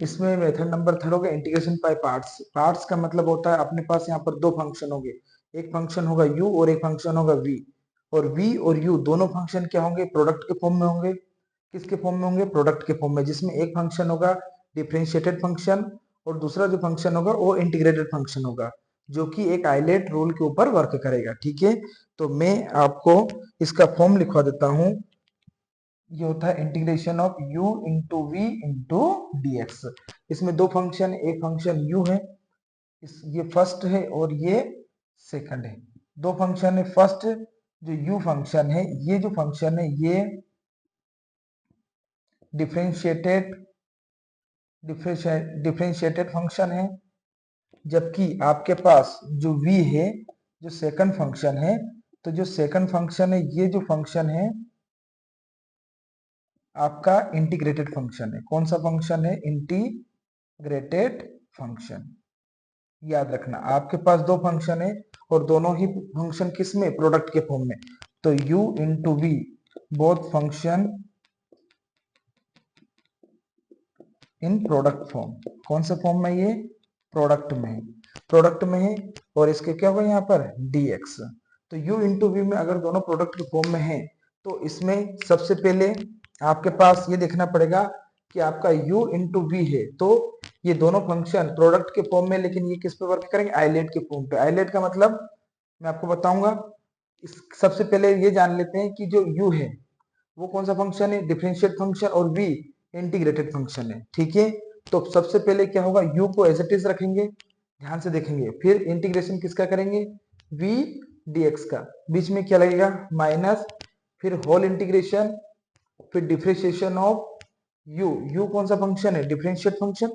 इसमें method number third होगा integration by parts. Parts का मतलब होता है अपने पास यहाँ पर दो फंक्शन होंगे, एक फंक्शन होगा u और एक फंक्शन होगा v, और v और u दोनों फंक्शन क्या होंगे, प्रोडक्ट के फॉर्म में होंगे। किसके फॉर्म में होंगे, प्रोडक्ट के फॉर्म में, जिसमें एक फंक्शन होगा डिफरेंशिएटेड फंक्शन और दूसरा जो फंक्शन होगा वो इंटीग्रेटेड फंक्शन होगा, जो कि एक आइलेट रूल के ऊपर वर्क करेगा। ठीक है, तो मैं आपको इसका फॉर्म लिखवा देता हूं। ये होता है integration of u into V into D X. इसमें दो फंक्शन, एक फंक्शन u है, ये फर्स्ट है और ये सेकंड है। दो फंक्शन है, फर्स्ट जो u फंक्शन है, ये जो फंक्शन है ये डिफरेंशिएटेड डिफरेंशिएटेड फंक्शन है, जबकि आपके पास जो v है जो सेकंड फंक्शन है, तो जो सेकंड फंक्शन है ये जो फंक्शन है आपका इंटीग्रेटेड फंक्शन है। कौन सा फंक्शन है, इंटीग्रेटेड फंक्शन। याद रखना आपके पास दो फंक्शन है और दोनों ही फंक्शन किस में, प्रोडक्ट के फॉर्म में। तो u into v both function in product form. कौन सा फॉर्म में, ये प्रोडक्ट में है, प्रोडक्ट में है। और इसके क्या होगा यहाँ पर dx। तो u इंटू वी में अगर दोनों प्रोडक्ट के फॉर्म में है तो इसमें सबसे पहले आपके पास ये देखना पड़ेगा कि आपका u इंटू वी है, तो ये दोनों फंक्शन प्रोडक्ट के फॉर्म में, लेकिन ये किस पे वर्क करेंगे, आइलेट के फॉर्म पे। आइलेट का मतलब मैं आपको बताऊंगा। सबसे पहले ये जान लेते हैं कि जो u है वो कौन सा फंक्शन है, डिफरेंशिएट फंक्शन, और v इंटीग्रेटेड फंक्शन है। ठीक है, तो सबसे पहले क्या होगा, u को एज इट इज रखेंगे, ध्यान से देखेंगे, फिर इंटीग्रेशन किसका करेंगे, v dx का, बीच में क्या लगेगा माइनस, फिर होल इंटीग्रेशन, फिर डिफरेंशिएशन ऑफ u कौन सा फंक्शन है, डिफरेंशिएट फंक्शन,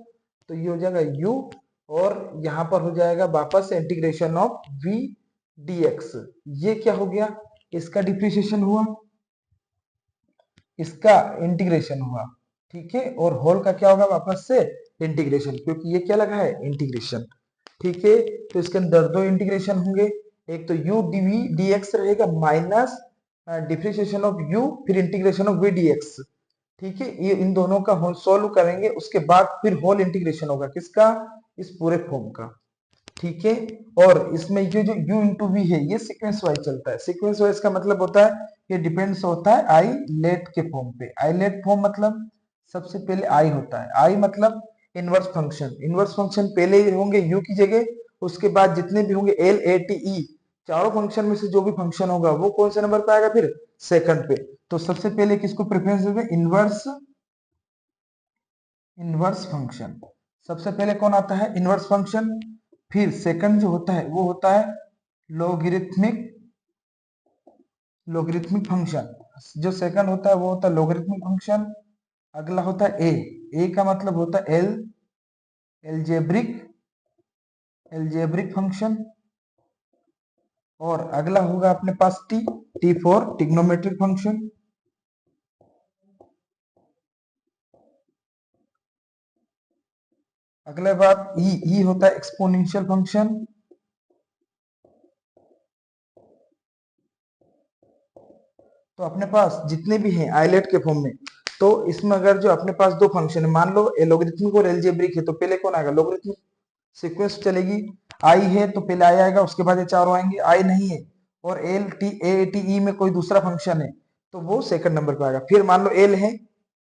तो ये हो जाएगा u, और यहां पर हो जाएगा वापस से इंटीग्रेशन ऑफ v dx। ये क्या हो गया, इसका डिफरेंशिएशन हुआ, इसका इंटीग्रेशन हुआ। ठीक है, और होल का क्या होगा, वापस से इंटीग्रेशन, क्योंकि ये क्या लगा है, इंटीग्रेशन। ठीक है, तो इसके अंदर दो इंटीग्रेशन होंगे, एक तो u dv dx रहेगा माइनस डिफरेंशिएशन ऑफ u, फिर इंटीग्रेशन ऑफ v dx। ठीक है, ये इन दोनों का होल सॉल्व करेंगे, उसके बाद फिर होल इंटीग्रेशन होगा किसका, इस पूरे फॉर्म का। ठीक है, और इसमें ये जो u इंटू वी है ये सीक्वेंस वाइज चलता है। सीक्वेंस वाइज का मतलब होता है ये डिपेंड्स होता है आई लेट के फॉर्म पे। आई लेट फॉर्म मतलब सबसे पहले आई होता है, आई मतलब इनवर्स फंक्शन। इनवर्स फंक्शन पहले होंगे u की जगह, उसके बाद जितने भी होंगे एल ए टी ई, चारों फंक्शन में से जो भी फंक्शन होगा वो कौन से नंबर पे आएगा, फिर सेकंड पे। तो सबसे पहले किसको प्रेफरेंस देंगे, इनवर्स, इनवर्स फंक्शन। सबसे पहले कौन आता है, इनवर्स फंक्शन। फिर सेकंड जो होता है वो होता है लोगरिथमिक, लोगरिथमिक फंक्शन। जो सेकंड होता है वो होता है लोगरिथमिक फंक्शन। अगला होता है ए, ए का मतलब होता है एल, एल्जेब्रिक, एल्जेब्रिक फंक्शन। और अगला होगा अपने पास T, T for trigonometric function. अगले बात ई होता है एक्सपोनेंशियल फंक्शन। तो अपने पास जितने भी हैं आइलेट के फॉर्म में, तो इसमें अगर जो अपने पास दो फंक्शन है, मान लो लोगरिथमिक और एल्जेब्रिक है, तो पहले कौन आएगा, लोगरिथमिक सीक्वेंस चलेगी। आई है तो पहले आई आएगा, उसके बाद ये चारों आएंगे। आई नहीं है और L T A T E में कोई दूसरा फंक्शन है तो वो सेकंड नंबर पे आएगा। फिर मान लो एल है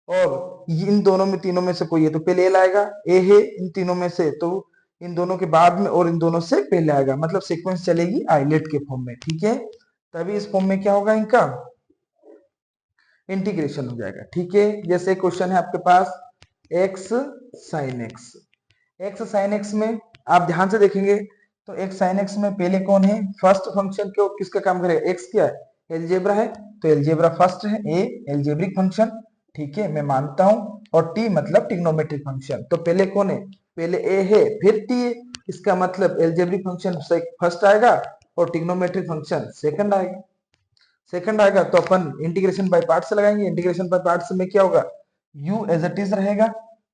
और इन दोनों में, तीनों में से कोई है तो पहले एल आएगा, ए है इन तीनों में से तो इन दोनों के बाद में, और इन दोनों से पहले आएगा। मतलब सीक्वेंस चलेगी आइलेट के फॉर्म में। ठीक है, तभी इस फॉर्म में क्या होगा, इनका इंटीग्रेशन हो जाएगा। ठीक है, जैसे क्वेश्चन है आपके पास x sin x, x sin x में आप ध्यान से देखेंगे तो x sin x में पहले कौन है, फर्स्ट फंक्शन क्यों, किसका काम करेगा, x क्या है, एलजेब्रा है, तो एलजेब्रा फर्स्ट है, ए एलजेब्रिक फंक्शन। ठीक है, मैं मानता हूं। और t मतलब ट्रिग्नोमेट्रिक फंक्शन, तो पहले कौन है, पहले a है फिर t है, इसका मतलब एलजेब्रिक फंक्शन फर्स्ट आएगा और ट्रिग्नोमेट्रिक फंक्शन सेकंड आएगा। सेकंड आएगा तो अपन इंटीग्रेशन बाय पार्ट्स से लगाएंगे। इंटीग्रेशन बाय पार्ट्स में क्या होगा, u एज इट इज रहेगा,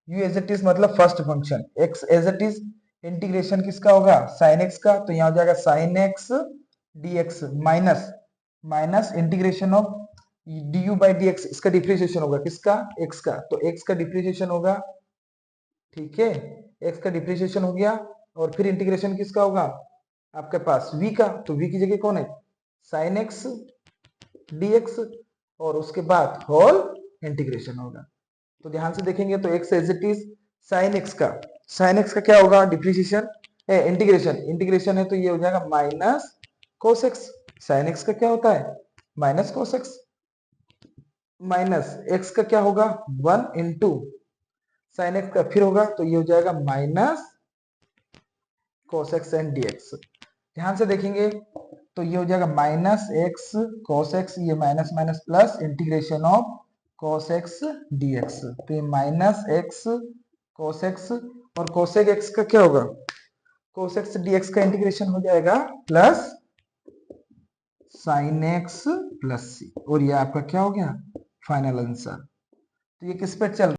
u एज इट इज मतलब first function, x as it is, integration किसका होगा, sin x का, तो यहाँ हो जाएगा sin x dx minus, minus integration of du by dx, इसका डिफरेंशिएशन होगा किसका, x का, तो x का डिफरेंशिएशन होगा ठीक है, एक्स का डिप्रिसिएशन हो गया और फिर इंटीग्रेशन किसका होगा आपके पास v का, तो v की जगह कौन है साइन एक्स dx और उसके बाद होल इंटीग्रेशन होगा। तो ध्यान से देखेंगे तो x as it is sine x का क्या होगा डिप्रिसिएशन है, इंटीग्रेशन है तो ये हो जाएगा minus cos x. Sign x का क्या होता है minus cos x, minus x का क्या होगा 1 इंटू साइन एक्स का फिर होगा तो ये हो जाएगा minus cos x and dx। ध्यान से देखेंगे तो ये हो जाएगा माइनस एक्स कोस एक्स, ये minus minus plus integration of cos x dx, तो ये माइनस एक्स कोस एक्स और कोसेक एक्स का क्या होगा कोस एक्स dx का इंटीग्रेशन हो जाएगा प्लस साइन एक्स प्लस सी, और ये आपका क्या हो गया फाइनल आंसर। तो ये किस पे चल